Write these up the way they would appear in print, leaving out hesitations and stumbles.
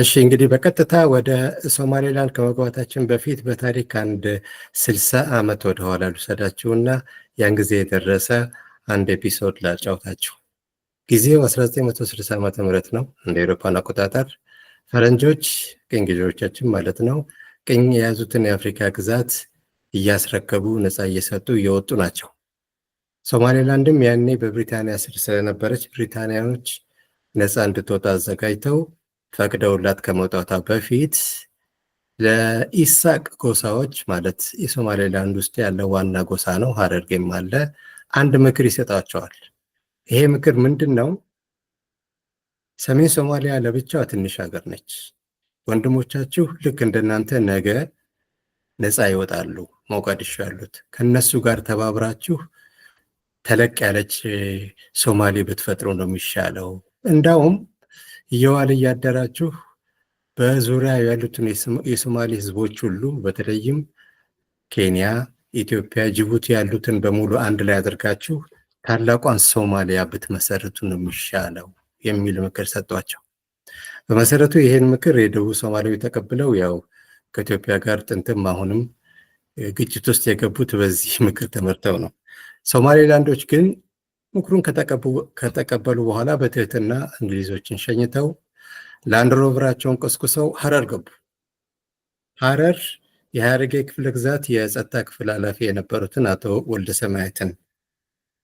እሺ እንግዲህ በቀጥታ ወደ ሶማሌላንድ ከመግባታችን በፊት በታሪክ አንድ 60 ዓመት ወደኋላ ልውሰዳችሁና ያን ጊዜ የደረሰ አንድ ኤፒሶድ ላጫውታችሁ። ጊዜው 1960 ዓመተ ምህረት ነው እንደ አውሮፓውያን አቆጣጠር። ፈረንጆች ቅኝ ገዢዎቻችን ማለት ነው ቅኝ የያዙትን የአፍሪካ ግዛት እያስረከቡ ነፃ እየሰጡ እየወጡ ናቸው። ሶማሌላንድም ያኔ በብሪታንያ ስር ስለነበረች ብሪታንያኖች ነፃ እንድትወጣ አዘጋጅተው ፈቅደውላት ከመውጣቷ በፊት ለኢሳቅ ጎሳዎች ማለት የሶማሌላንድ ውስጥ ያለ ዋና ጎሳ ነው፣ ሀረርጌም አለ፣ አንድ ምክር ይሰጣቸዋል። ይሄ ምክር ምንድን ነው? ሰሜን ሶማሊያ ለብቻዋ ትንሽ ሀገር ነች። ወንድሞቻችሁ ልክ እንደናንተ ነገ ነፃ ይወጣሉ፣ ሞቃዲሾ ያሉት። ከነሱ ጋር ተባብራችሁ ተለቅ ያለች ሶማሌ ብትፈጥሩ ነው የሚሻለው። እንዳውም እየዋለ እያደራችሁ በዙሪያ ያሉትን የሶማሌ ህዝቦች ሁሉ በተለይም ኬንያ፣ ኢትዮጵያ፣ ጅቡቲ ያሉትን በሙሉ አንድ ላይ አድርጋችሁ ታላቋን ሶማሊያ ብትመሰርቱ ነው የሚሻለው የሚል ምክር ሰጧቸው። በመሰረቱ ይሄን ምክር የደቡብ ሶማሌዊ ተቀብለው ያው ከኢትዮጵያ ጋር ጥንትም አሁንም ግጭት ውስጥ የገቡት በዚህ ምክር ተመርተው ነው። ሶማሌላንዶች ግን ምክሩን ከተቀበሉ በኋላ በትህትና እንግሊዞችን ሸኝተው ላንድ ሮቨራቸውን ቀስቅሰው ሀረር ገቡ። ሀረር የሀረርጌ ክፍለ ግዛት የጸጥታ ክፍል ኃላፊ የነበሩትን አቶ ወልደ ሰማያትን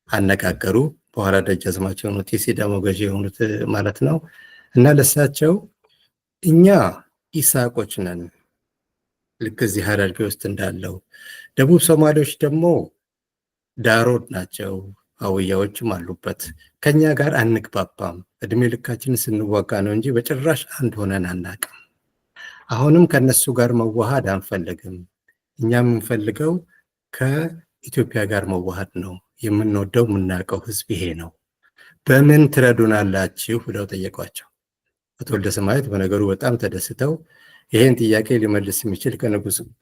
አነጋገሩ። በኋላ ደጃዝማች የሆኑት የሲዳሞ ገዢ የሆኑት ማለት ነው። እና ለሳቸው እኛ ኢሳቆች ነን ልክ እዚህ ሀረርጌ ውስጥ እንዳለው፣ ደቡብ ሶማሌዎች ደግሞ ዳሮድ ናቸው፣ አውያዎችም አሉበት። ከኛ ጋር አንግባባም። እድሜ ልካችንን ስንዋጋ ነው እንጂ በጭራሽ አንድ ሆነን አናቅም። አሁንም ከነሱ ጋር መዋሃድ አንፈልግም። እኛ የምንፈልገው ከኢትዮጵያ ጋር መዋሃድ ነው። የምንወደው የምናውቀው ህዝብ ይሄ ነው። በምን ትረዱናላችሁ ብለው ጠየቋቸው። አቶ ወልደ ሰማያት በነገሩ በጣም ተደስተው ይሄን ጥያቄ ሊመልስ የሚችል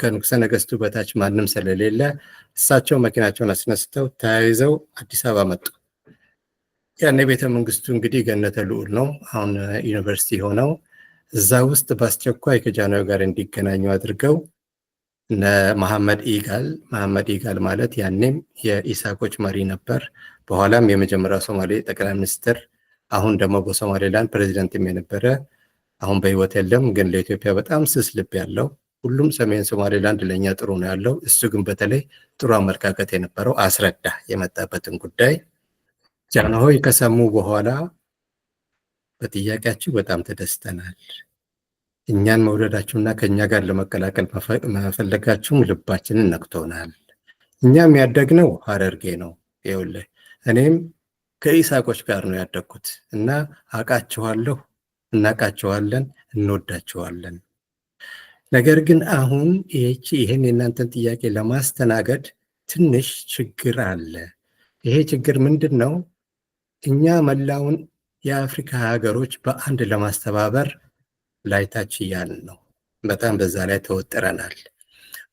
ከንጉሠ ነገሥቱ በታች ማንም ስለሌለ እሳቸው መኪናቸውን አስነስተው ተያይዘው አዲስ አበባ መጡ። ያኔ ቤተ መንግስቱ እንግዲህ ገነተ ልዑል ነው፣ አሁን ዩኒቨርሲቲ ሆነው እዛ ውስጥ በአስቸኳይ ከጃንሆይ ጋር እንዲገናኙ አድርገው እነ መሐመድ ኢጋል ማለት ያኔም የኢሳቆች መሪ ነበር። በኋላም የመጀመሪያው ሶማሌ ጠቅላይ ሚኒስትር፣ አሁን ደግሞ በሶማሌላንድ ፕሬዚደንትም የነበረ አሁን በህይወት የለም፣ ግን ለኢትዮጵያ በጣም ስስ ልብ ያለው፣ ሁሉም ሰሜን ሶማሌላንድ ለእኛ ጥሩ ነው ያለው፣ እሱ ግን በተለይ ጥሩ አመለካከት የነበረው አስረዳ የመጣበትን ጉዳይ። ጃንሆይ ከሰሙ በኋላ በጥያቄያችሁ በጣም ተደስተናል፣ እኛን መውደዳችሁና ከእኛ ጋር ለመቀላቀል መፈለጋችሁም ልባችንን ነክቶናል። እኛም ያደግነው ሀረርጌ ነው። ይኸውልህ እኔም ከኢሳቆች ጋር ነው ያደግኩት እና አውቃችኋለሁ፣ እናውቃችኋለን፣ እንወዳችኋለን። ነገር ግን አሁን ይህን የእናንተን ጥያቄ ለማስተናገድ ትንሽ ችግር አለ። ይሄ ችግር ምንድን ነው? እኛ መላውን የአፍሪካ ሀገሮች በአንድ ለማስተባበር ላይታች እያልን ነው። በጣም በዛ ላይ ተወጥረናል።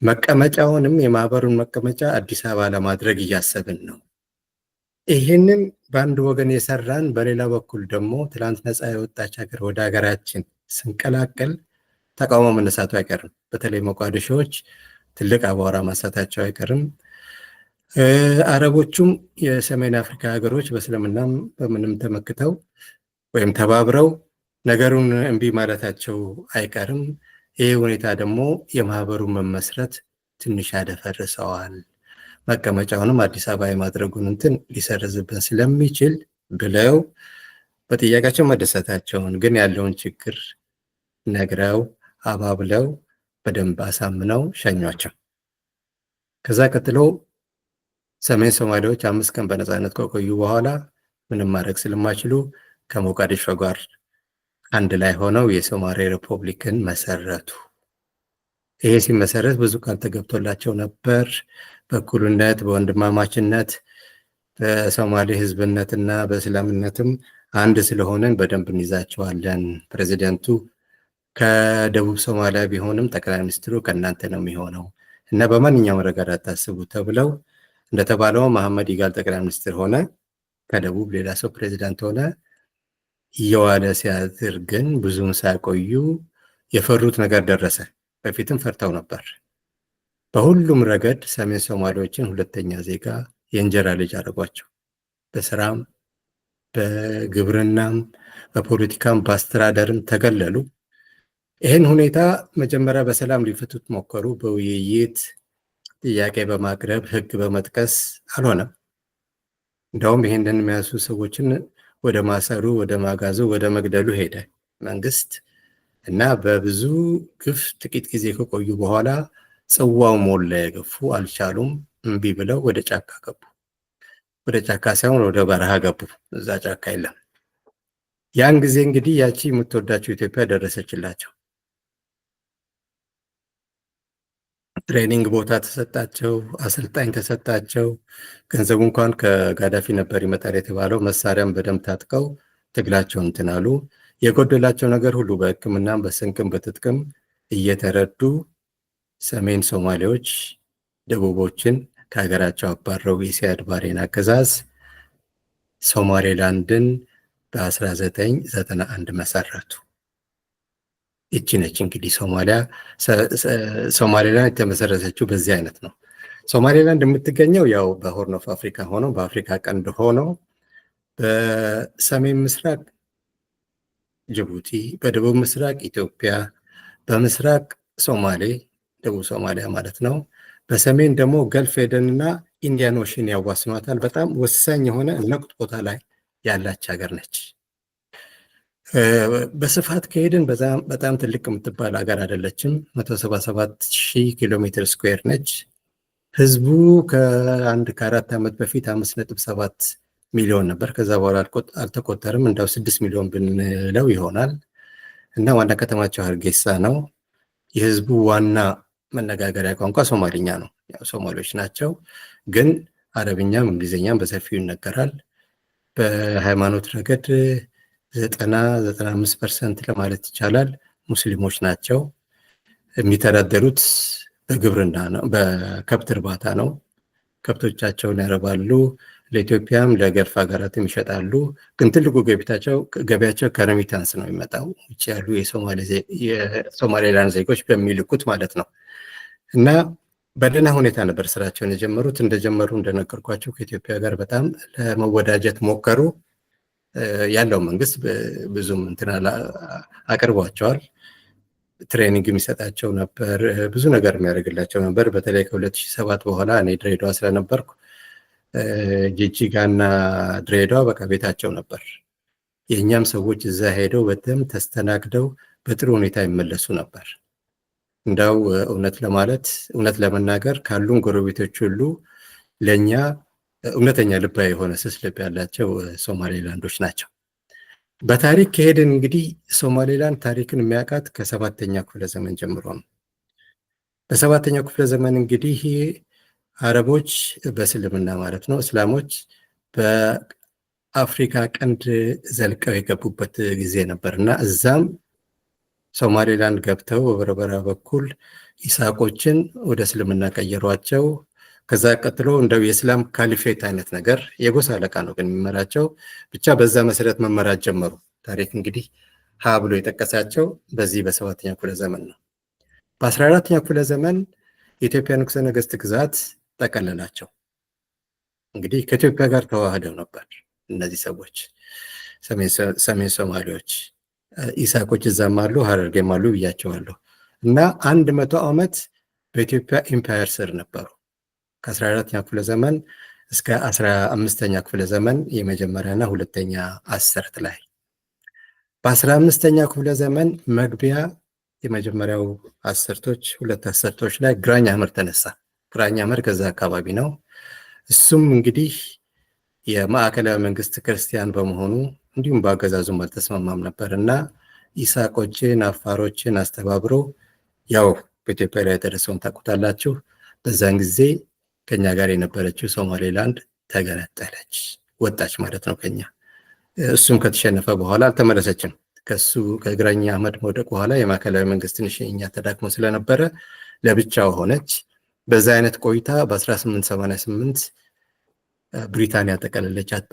መቀመጫውንም የማህበሩን መቀመጫ አዲስ አበባ ለማድረግ እያሰብን ነው። ይህንን በአንድ ወገን የሰራን፣ በሌላ በኩል ደግሞ ትላንት ነፃ የወጣች ሀገር ወደ ሀገራችን ስንቀላቀል ተቃውሞ መነሳቱ አይቀርም። በተለይ ሞቃዲሾዎች ትልቅ አቧራ ማንሳታቸው አይቀርም። አረቦቹም የሰሜን አፍሪካ ሀገሮች በእስልምናም በምንም ተመክተው ወይም ተባብረው ነገሩን እምቢ ማለታቸው አይቀርም። ይህ ሁኔታ ደግሞ የማህበሩን መመስረት ትንሽ ያደፈርሰዋል። መቀመጫውንም አዲስ አበባ የማድረጉን እንትን ሊሰርዝብን ስለሚችል ብለው በጥያቄያቸው መደሰታቸውን ግን ያለውን ችግር ነግረው አባብለው በደንብ አሳምነው ሸኟቸው። ከዛ ቀጥሎ ሰሜን ሶማሌዎች 5 ቀን በነፃነት ከቆዩ በኋላ ምንም ማድረግ ስለማይችሉ ከሞቃዲሾ ጋር አንድ ላይ ሆነው የሶማሌ ሪፐብሊክን መሰረቱ። ይሄ ሲመሰረት ብዙ ቃል ተገብቶላቸው ነበር። በእኩልነት በወንድማማችነት በሶማሌ ህዝብነትና በእስላምነትም አንድ ስለሆነን በደንብ እንይዛቸዋለን። ፕሬዚደንቱ ከደቡብ ሶማሊያ ቢሆንም ጠቅላይ ሚኒስትሩ ከእናንተ ነው የሚሆነው እና በማንኛውም ረገድ አታስቡ ተብለው እንደተባለው መሐመድ ኢጋል ጠቅላይ ሚኒስትር ሆነ። ከደቡብ ሌላ ሰው ፕሬዚዳንት ሆነ። እየዋለ ሲያድር ግን ብዙም ሳይቆዩ የፈሩት ነገር ደረሰ። በፊትም ፈርተው ነበር። በሁሉም ረገድ ሰሜን ሶማሌዎችን ሁለተኛ ዜጋ፣ የእንጀራ ልጅ አደረጓቸው። በስራም፣ በግብርናም፣ በፖለቲካም፣ በአስተዳደርም ተገለሉ። ይህን ሁኔታ መጀመሪያ በሰላም ሊፈቱት ሞከሩ። በውይይት ጥያቄ በማቅረብ ህግ በመጥቀስ አልሆነም። እንደውም ይህንን የሚያሱ ሰዎችን ወደ ማሰሩ፣ ወደ ማጋዙ፣ ወደ መግደሉ ሄደ መንግስት እና በብዙ ግፍ ጥቂት ጊዜ ከቆዩ በኋላ ጽዋው ሞላ። የገፉ አልቻሉም። እምቢ ብለው ወደ ጫካ ገቡ። ወደ ጫካ ሳይሆን ወደ በረሃ ገቡ። እዛ ጫካ የለም። ያን ጊዜ እንግዲህ ያቺ የምትወዳቸው ኢትዮጵያ ደረሰችላቸው። ትሬኒንግ ቦታ ተሰጣቸው፣ አሰልጣኝ ተሰጣቸው። ገንዘቡ እንኳን ከጋዳፊ ነበር ይመጣል የተባለው። መሳሪያም በደንብ ታጥቀው ትግላቸውን እንትን አሉ። የጎደላቸው ነገር ሁሉ በሕክምናም በስንቅም በትጥቅም እየተረዱ ሰሜን ሶማሌዎች ደቡቦችን ከሀገራቸው አባረው የሲያድ ባሬን አገዛዝ ሶማሌላንድን በ1991 መሰረቱ። ይቺ ነች እንግዲህ ሶማሌላንድ የተመሰረተችው በዚህ አይነት ነው። ሶማሌላንድ የምትገኘው ያው በሆርን ኦፍ አፍሪካ ሆኖ በአፍሪካ ቀንድ ሆኖ በሰሜን ምስራቅ ጅቡቲ፣ በደቡብ ምስራቅ ኢትዮጵያ፣ በምስራቅ ሶማሌ ደቡብ ሶማሊያ ማለት ነው። በሰሜን ደግሞ ገልፍ ኤደንና ኢንዲያን ኦሽን ያዋስኗታል። በጣም ወሳኝ የሆነ ነቁጥ ቦታ ላይ ያላች ሀገር ነች። በስፋት ከሄድን በጣም ትልቅ የምትባል ሀገር አይደለችም። 177,000 ኪሎ ሜትር ስኩዌር ነች። ህዝቡ ከአራት ዓመት በፊት 5.7 ሚሊዮን ነበር። ከዛ በኋላ አልተቆጠርም። እንዳው 6 ሚሊዮን ብንለው ይሆናል። እና ዋና ከተማቸው ሀርጌሳ ነው። የህዝቡ ዋና መነጋገሪያ ቋንቋ ሶማሊኛ ነው። ያው ሶማሌዎች ናቸው፣ ግን አረብኛም እንግሊዝኛም በሰፊው ይነገራል። በሃይማኖት ረገድ 90-95% ለማለት ይቻላል ሙስሊሞች ናቸው። የሚተዳደሩት በግብርና ነው፣ በከብት እርባታ ነው። ከብቶቻቸውን ያረባሉ። ለኢትዮጵያም ለገልፍ ሀገራትም ይሸጣሉ። ግን ትልቁ ገቢያቸው ከረሚታንስ ነው የሚመጣው፣ ውጭ ያሉ የሶማሌላንድ ዜጎች በሚልኩት ማለት ነው። እና በደህና ሁኔታ ነበር ስራቸውን የጀመሩት። እንደጀመሩ እንደነገርኳቸው ከኢትዮጵያ ጋር በጣም ለመወዳጀት ሞከሩ። ያለው መንግስት ብዙም እንትን አቅርቧቸዋል። ትሬኒንግ የሚሰጣቸው ነበር፣ ብዙ ነገር የሚያደርግላቸው ነበር። በተለይ ከ2007 በኋላ እኔ ድሬዳዋ ስለነበርኩ ጅጅጋና ድሬዳዋ በቃ ቤታቸው ነበር። የእኛም ሰዎች እዛ ሄደው በደንብ ተስተናግደው በጥሩ ሁኔታ ይመለሱ ነበር። እንዳው እውነት ለመናገር ካሉን ጎረቤቶች ሁሉ ለእኛ እውነተኛ ልባዊ የሆነ ስስ ልብ ያላቸው ሶማሌላንዶች ናቸው። በታሪክ ከሄድን እንግዲህ ሶማሌላንድ ታሪክን የሚያውቃት ከ7ኛ ክፍለ ዘመን ጀምሮ ነው። በ7ኛው ክፍለ ዘመን እንግዲህ አረቦች በእስልምና ማለት ነው፣ እስላሞች በአፍሪካ ቀንድ ዘልቀው የገቡበት ጊዜ ነበር እና እዛም ሶማሌላንድ ገብተው በበርበራ በኩል ኢሳቆችን ወደ እስልምና ቀየሯቸው። ከዛ ቀጥሎ እንደው የእስላም ካሊፌት አይነት ነገር የጎሳ አለቃ ነው ግን የሚመራቸው፣ ብቻ በዛ መሰረት መመራት ጀመሩ። ታሪክ እንግዲህ ሀ ብሎ የጠቀሳቸው በዚህ በ7ኛው ክፍለ ዘመን ነው። በ14ኛው ክፍለ ዘመን የኢትዮጵያ ንጉሠ ነገሥት ግዛት ጠቀለላቸው። እንግዲህ ከኢትዮጵያ ጋር ተዋህደው ነበር እነዚህ ሰዎች ሰሜን ሶማሌዎች። ኢሳቆች እዛም አሉ፣ ሀረርጌም አሉ ብያቸዋለሁ። እና 100 ዓመት በኢትዮጵያ ኢምፓየር ስር ነበሩ። ከ14ኛው ክፍለ ዘመን እስከ 15ኛው ክፍለ ዘመን የመጀመሪያና ሁለተኛ አስርት ላይ። በ15ኛው ክፍለ ዘመን መግቢያ የመጀመሪያው ሁለት አስርቶች ላይ ግራኝ አህመድ ተነሳ። ግራኝ አህመድ ከዛ አካባቢ ነው። እሱም እንግዲህ የማዕከላዊ መንግስት ክርስቲያን በመሆኑ እንዲሁም በአገዛዙም አልተስማማም ነበር እና ኢሳቆችን አፋሮችን አስተባብሮ ያው በኢትዮጵያ ላይ የደረሰውን ታውቁታላችሁ። በዛን ጊዜ ከኛ ጋር የነበረችው ሶማሌላንድ ተገነጠለች፣ ወጣች ማለት ነው ከኛ። እሱም ከተሸነፈ በኋላ አልተመለሰችም። ከግራኝ አህመድ መውደቅ በኋላ የማዕከላዊ መንግስት ትንሽ እኛ ተዳክሞ ስለነበረ ለብቻው ሆነች። በዛ አይነት ቆይታ በ1888 ብሪታንያ ጠቀለለቻት።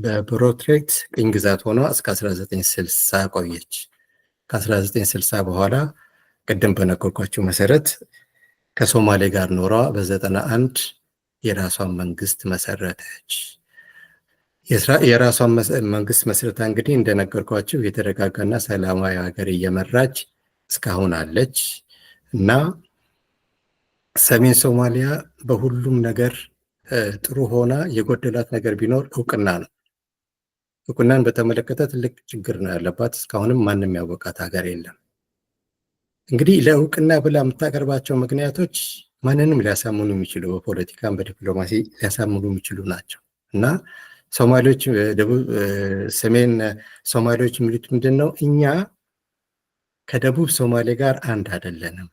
በፕሮቴክት ቅኝ ግዛት ሆኗ እስከ 1960 ቆየች። ከ1960 በኋላ ቅድም በነገርኳችሁ መሰረት ከሶማሌ ጋር ኖሯ በ91 የራሷን መንግስት መሰረተች። የራሷን መንግስት መስረታ እንግዲህ እንደነገርኳችሁ የተረጋጋና ሰላማዊ ሀገር እየመራች እስካሁን አለች እና ሰሜን ሶማሊያ በሁሉም ነገር ጥሩ ሆና የጎደላት ነገር ቢኖር እውቅና ነው። እውቅናን በተመለከተ ትልቅ ችግር ነው ያለባት። እስካሁንም ማንም ያወቃት ሀገር የለም። እንግዲህ ለእውቅና ብላ የምታቀርባቸው ምክንያቶች ማንንም ሊያሳምኑ የሚችሉ በፖለቲካም በዲፕሎማሲ ሊያሳምኑ የሚችሉ ናቸው እና ሶማሌዎች ሰሜን ሶማሌዎች የሚሉት ምንድን ነው? እኛ ከደቡብ ሶማሌ ጋር አንድ አይደለንም።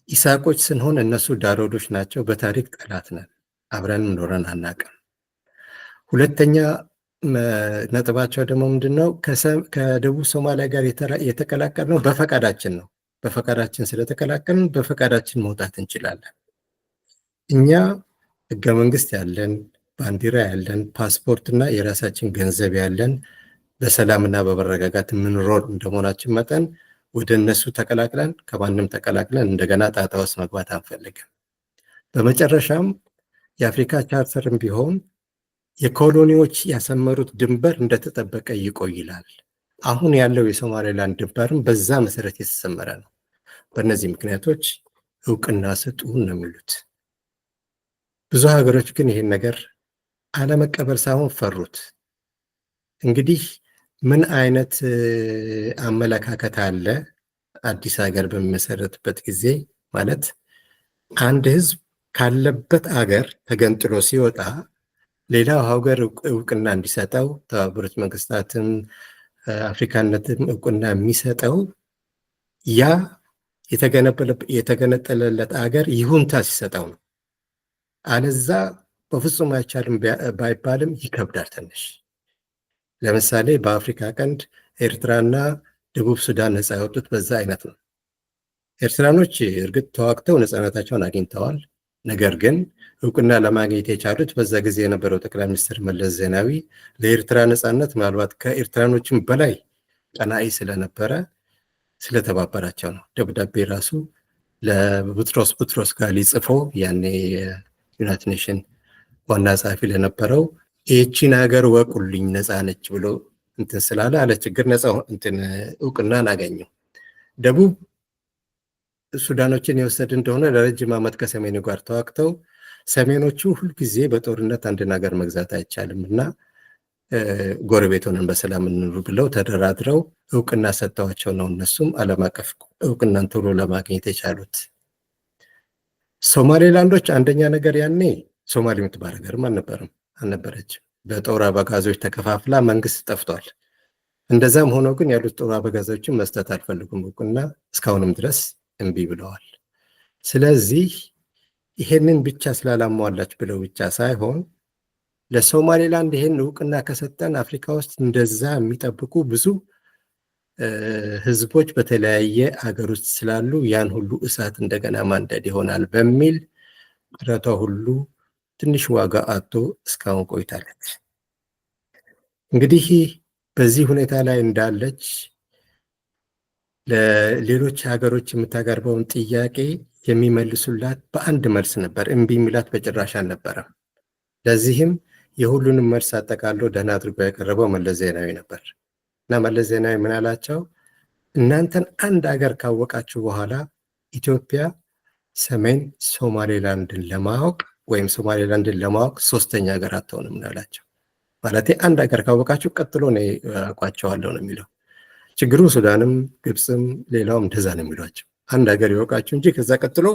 ኢሳቆች ስንሆን እነሱ ዳሮዶች ናቸው። በታሪክ ጠላት ነን። አብረንም ኖረን አናውቅም። ሁለተኛ ነጥባቸው ደግሞ ምንድነው? ከደቡብ ሶማሊያ ጋር የተቀላቀልነው በፈቃዳችን ነው። በፈቃዳችን ስለተቀላቀልን በፈቃዳችን መውጣት እንችላለን። እኛ ህገ መንግስት ያለን፣ ባንዲራ ያለን፣ ፓስፖርት እና የራሳችን ገንዘብ ያለን፣ በሰላምና በመረጋጋት የምንኖር እንደመሆናችን መጠን ወደ እነሱ ተቀላቅለን ከማንም ተቀላቅለን እንደገና ጣጣ ውስጥ መግባት አንፈልግም። በመጨረሻም የአፍሪካ ቻርተርም ቢሆን የኮሎኒዎች ያሰመሩት ድንበር እንደተጠበቀ ይቆይላል። አሁን ያለው የሶማሌላንድ ድንበርም በዛ መሰረት የተሰመረ ነው። በእነዚህ ምክንያቶች እውቅና ስጡን ነው የሚሉት። ብዙ ሀገሮች ግን ይሄን ነገር አለመቀበል ሳይሆን ፈሩት። እንግዲህ ምን አይነት አመለካከት አለ? አዲስ ሀገር በሚመሰረትበት ጊዜ ማለት አንድ ህዝብ ካለበት ሀገር ተገንጥሎ ሲወጣ ሌላው ሀገር እውቅና እንዲሰጠው ተባበሩት መንግስታትም አፍሪካነትም እውቅና የሚሰጠው ያ የተገነጠለለት ሀገር ይሁንታ ሲሰጠው ነው። አለዛ በፍጹም አይቻልም ባይባልም ይከብዳል ትንሽ። ለምሳሌ በአፍሪካ ቀንድ ኤርትራና ደቡብ ሱዳን ነፃ ያወጡት በዛ አይነት ነው። ኤርትራኖች እርግጥ ተዋግተው ነፃነታቸውን አግኝተዋል። ነገር ግን እውቅና ለማግኘት የቻሉት በዛ ጊዜ የነበረው ጠቅላይ ሚኒስትር መለስ ዜናዊ ለኤርትራ ነፃነት ምናልባት ከኤርትራኖችም በላይ ቀናኢ ስለነበረ ስለተባበራቸው ነው። ደብዳቤ ራሱ ለቡትሮስ ጋሊ ጽፎ ያኔ የዩናይትድ ኔሽን ዋና ጸሐፊ ለነበረው ይህቺን ሀገር ወቁልኝ ነፃ ነች ብሎ እንትን ስላለ አለ ችግር ነፃ እንትን እውቅናን አገኘው። ደቡብ ሱዳኖችን የወሰድ እንደሆነ ለረጅም ዓመት ከሰሜኑ ጋር ተዋግተው ሰሜኖቹ ሁልጊዜ በጦርነት አንድን ሀገር መግዛት አይቻልም እና ጎረቤት ሆነን በሰላም እንኑር ብለው ተደራድረው እውቅና ሰጥተዋቸው ነው እነሱም ዓለም አቀፍ እውቅናን ቶሎ ለማግኘት የቻሉት። ሶማሌላንዶች አንደኛ ነገር ያኔ ሶማሌ የምትባል ሀገርም አልነበረችም። በጦር አበጋዞች ተከፋፍላ መንግስት ጠፍቷል። እንደዛም ሆኖ ግን ያሉት ጦር አበጋዞችን መስጠት አልፈልጉም እውቅና፣ እስካሁንም ድረስ እምቢ ብለዋል። ስለዚህ ይሄንን ብቻ ስላላሟላች ብለው ብቻ ሳይሆን ለሶማሌላንድ ይሄን እውቅና ከሰጠን አፍሪካ ውስጥ እንደዛ የሚጠብቁ ብዙ ህዝቦች በተለያየ ሀገር ውስጥ ስላሉ ያን ሁሉ እሳት እንደገና ማንደድ ይሆናል በሚል ጥረቷ ሁሉ ትንሽ ዋጋ አጥቶ እስካሁን ቆይታለች። እንግዲህ በዚህ ሁኔታ ላይ እንዳለች ለሌሎች ሀገሮች የምታቀርበውን ጥያቄ የሚመልሱላት በአንድ መልስ ነበር። እምቢ የሚላት በጭራሽ አልነበረም። ለዚህም የሁሉንም መልስ አጠቃሎ ደህና አድርጎ ያቀረበው መለስ ዜናዊ ነበር እና መለስ ዜናዊ ምን አላቸው? እናንተን አንድ ሀገር ካወቃችሁ በኋላ ኢትዮጵያ ሰሜን ሶማሌላንድን ለማወቅ ወይም ሶማሌላንድን ለማወቅ ሶስተኛ ሀገር አትሆንም ነው ያላቸው። ማለት አንድ ሀገር ካወቃችሁ ቀጥሎ ነው አውቃቸዋለሁ ነው የሚለው። ችግሩ ሱዳንም ግብፅም ሌላውም እንደዛ ነው የሚሏቸው። አንድ ሀገር ይወቃችሁ እንጂ ከዛ ቀጥሎ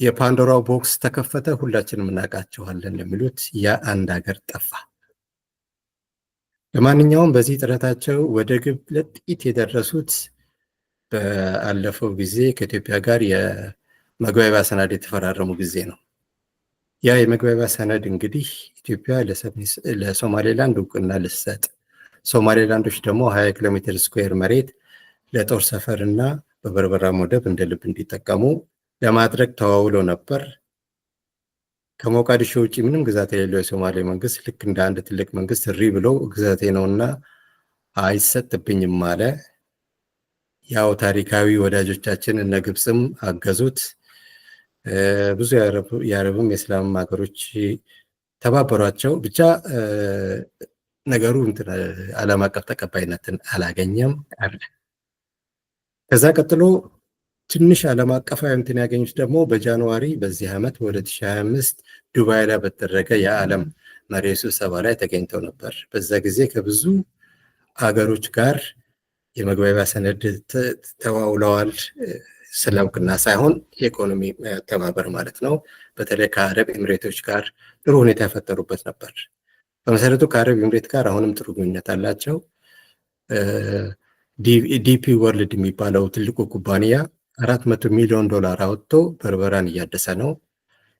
የፓንዶራው ቦክስ ተከፈተ፣ ሁላችንም እናውቃቸዋለን የሚሉት ያ አንድ ሀገር ጠፋ። ለማንኛውም በዚህ ጥረታቸው ወደ ግብ ለጥቂት የደረሱት በአለፈው ጊዜ ከኢትዮጵያ ጋር የመግባቢያ ሰነድ የተፈራረሙ ጊዜ ነው። ያ የመግባቢያ ሰነድ እንግዲህ ኢትዮጵያ ለሶማሌላንድ እውቅና ልትሰጥ፣ ሶማሌላንዶች ደግሞ 20 ኪሎ ሜትር ስኩዌር መሬት ለጦር ሰፈር እና በበርበራ ወደብ እንደ ልብ እንዲጠቀሙ ለማድረግ ተዋውሎ ነበር። ከሞቃዲሾ ውጭ ምንም ግዛት የሌለው የሶማሌ መንግስት ልክ እንደ አንድ ትልቅ መንግስት እሪ ብሎ ግዛቴ ነውና አይሰጥብኝም አለ። ያው ታሪካዊ ወዳጆቻችን እነ ግብፅም አገዙት። ብዙ የአረብም የእስላምም ሀገሮች ተባበሯቸው። ብቻ ነገሩ ዓለም አቀፍ ተቀባይነትን አላገኘም። ከዛ ቀጥሎ ትንሽ ዓለም አቀፋዊ እንትን ያገኙት ደግሞ በጃንዋሪ በዚህ ዓመት በ2025 ዱባይ ላይ በተደረገ የዓለም መሪዎች ስብሰባ ላይ ተገኝተው ነበር። በዛ ጊዜ ከብዙ አገሮች ጋር የመግባቢያ ሰነድ ተዋውለዋል። ስለ እውቅና ሳይሆን የኢኮኖሚ መተባበር ማለት ነው። በተለይ ከአረብ ኤምሬቶች ጋር ጥሩ ሁኔታ የፈጠሩበት ነበር። በመሰረቱ ከአረብ ኤምሬት ጋር አሁንም ጥሩ ግንኙነት አላቸው። ዲፒ ወርልድ የሚባለው ትልቁ ኩባንያ $400 ሚሊዮን አወጥቶ በርበራን እያደሰ ነው።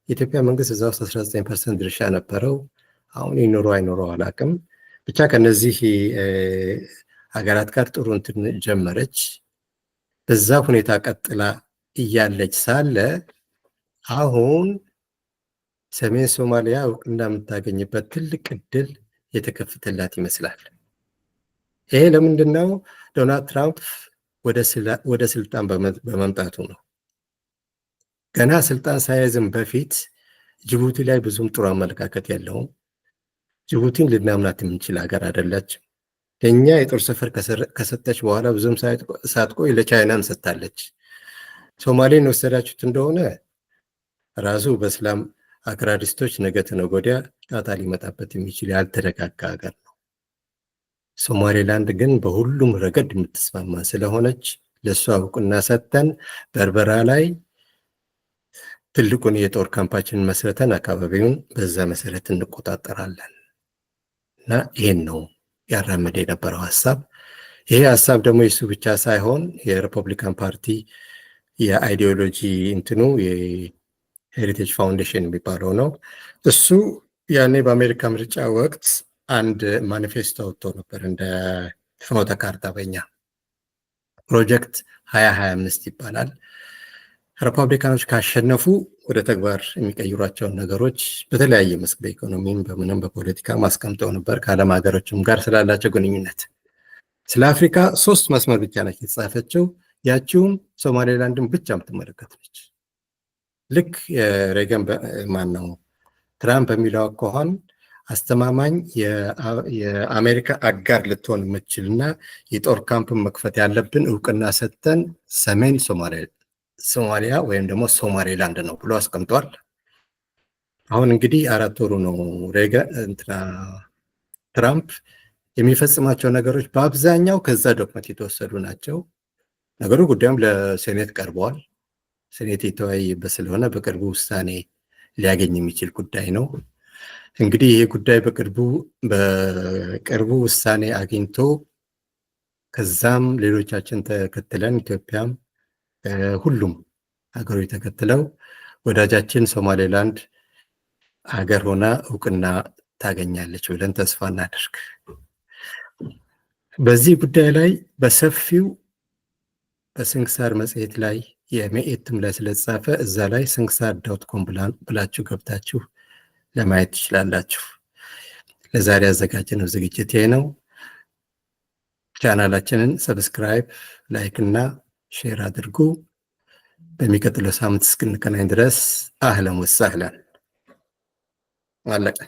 የኢትዮጵያ መንግስት እዛ ውስጥ 19% ድርሻ ነበረው። አሁን ይኖረው አይኖረው አላውቅም። ብቻ ከነዚህ ሀገራት ጋር ጥሩ እንትን ጀመረች። በዛ ሁኔታ ቀጥላ እያለች ሳለ አሁን ሰሜን ሶማሊያ እውቅና የምታገኝበት ትልቅ እድል የተከፈተላት ይመስላል። ይሄ ለምንድን ነው? ዶናልድ ትራምፕ ወደ ስልጣን በመምጣቱ ነው። ገና ስልጣን ሳይዝም በፊት ጅቡቲ ላይ ብዙም ጥሩ አመለካከት የለውም። ጅቡቲን ልናምናት የምንችል ሀገር አይደለችም። ለእኛ የጦር ሰፈር ከሰጠች በኋላ ብዙም ሳትቆይ ለቻይናም ሰጥታለች። ሶማሌን ወሰዳችሁት እንደሆነ ራሱ በእስላም አክራሪስቶች ነገ ተነገ ወዲያ ጣጣ ሊመጣበት የሚችል ያልተረጋጋ ሀገር ነው። ሶማሌላንድ ግን በሁሉም ረገድ የምትስማማ ስለሆነች ለእሷ እውቅና ሰጥተን በርበራ ላይ ትልቁን የጦር ካምፓችንን መስረተን አካባቢውን በዛ መሰረት እንቆጣጠራለን እና ይሄን ነው ያራመደ የነበረው ሀሳብ። ይሄ ሀሳብ ደግሞ የሱ ብቻ ሳይሆን የሪፐብሊካን ፓርቲ የአይዲዮሎጂ እንትኑ የሄሪቴጅ ፋውንዴሽን የሚባለው ነው። እሱ ያኔ በአሜሪካ ምርጫ ወቅት አንድ ማኒፌስቶ አውጥቶ ነበር፣ እንደ ፍኖተ ካርታ በኛ ፕሮጀክት 2025 ይባላል። ሪፐብሊካኖች ካሸነፉ ወደ ተግባር የሚቀይሯቸውን ነገሮች በተለያየ መስክ በኢኮኖሚም በምንም በፖለቲካ አስቀምጠው ነበር፣ ከዓለም ሀገሮችም ጋር ስላላቸው ግንኙነት። ስለ አፍሪካ 3 መስመር ብቻ ነች የተጻፈችው። ያቺውም ሶማሌላንድን ብቻ የምትመለከት ነች። ልክ የሬገን ማነው ትራምፕ በሚለው አኳኋን አስተማማኝ የአሜሪካ አጋር ልትሆን የምትችልና የጦር ካምፕን መክፈት ያለብን እውቅና ሰጥተን ሰሜን ሶማሊያ ወይም ደግሞ ሶማሌላንድ ነው ብሎ አስቀምጧል። አሁን እንግዲህ 4 ወሩ ነው ትራምፕ የሚፈጽማቸው ነገሮች በአብዛኛው ከዛ ዶክመንት የተወሰዱ ናቸው። ነገሩ ጉዳዩም ለሴኔት ቀርበዋል። ሴኔት የተወያየበት ስለሆነ በቅርቡ ውሳኔ ሊያገኝ የሚችል ጉዳይ ነው። እንግዲህ ይሄ ጉዳይ በቅርቡ ውሳኔ አግኝቶ ከዛም ሌሎቻችን ተከትለን ኢትዮጵያም ሁሉም ሀገሮች ተከትለው ወዳጃችን ሶማሌላንድ ሀገር ሆና እውቅና ታገኛለች ብለን ተስፋ እናደርግ። በዚህ ጉዳይ ላይ በሰፊው በስንክሳር መጽሔት ላይ የመኤትም ላይ ስለተጻፈ እዛ ላይ ስንክሳር.com ብላችሁ ገብታችሁ ለማየት ትችላላችሁ። ለዛሬ ያዘጋጀነው ዝግጅት ይሄ ነው። ቻናላችንን ሰብስክራይብ፣ ላይክ እና ሼር አድርጉ። በሚቀጥለው ሳምንት እስክንገናኝ ድረስ አህለን ወሰህለን። አለቀ።